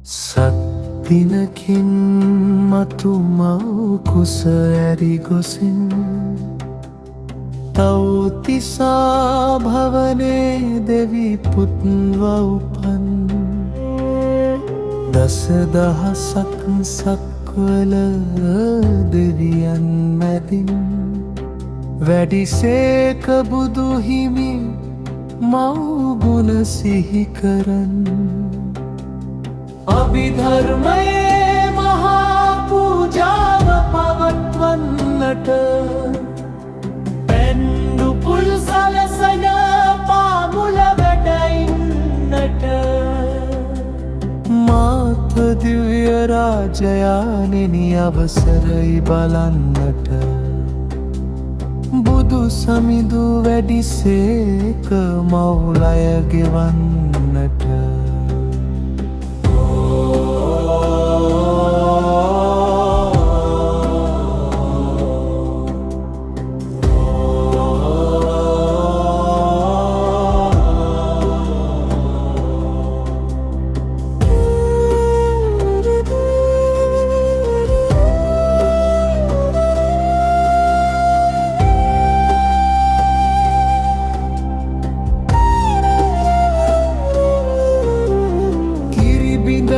සත්දිනකින් මතු මව් කුස ඇරි ගොසින් තව්තිසා භවනේ දෙවි පුත්ව උපන් දසදහසක් සක්වල දෙවියන් මැදින් වැඩිසේක බුදු හිමි මව් ගුණ සිහි කරන් අභිධර්මයේ මහා පූජාව පවත්වන්නට පැන්ඩු පුල් සලසන පාමුල වැඩයින්නට මාත දිව්‍ය රාජයාණෙනි අවසරයි බලන්නට බුදු සමිඳු වැඩිසේක මවුලය ගෙවන්නට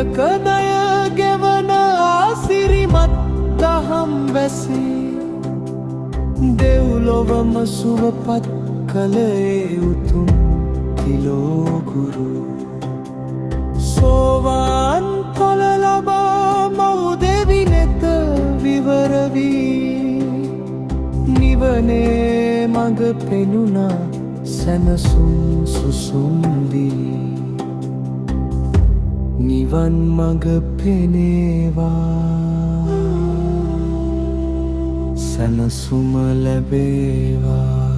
කදය ගෙවන ආසිරිමත් දහම් වැසී දෙව්ලොවම සුවපත් කළේ උතුම් තිලෝගුරු සෝවාන් ඵල ලබා මව් දෙවි නෙත විවර වී නිවනේ මඟ පෙනුණා සැනසුම් සුසුම් දී නිවන් මඟ පෙනේවා සැනසුම ලැබේවා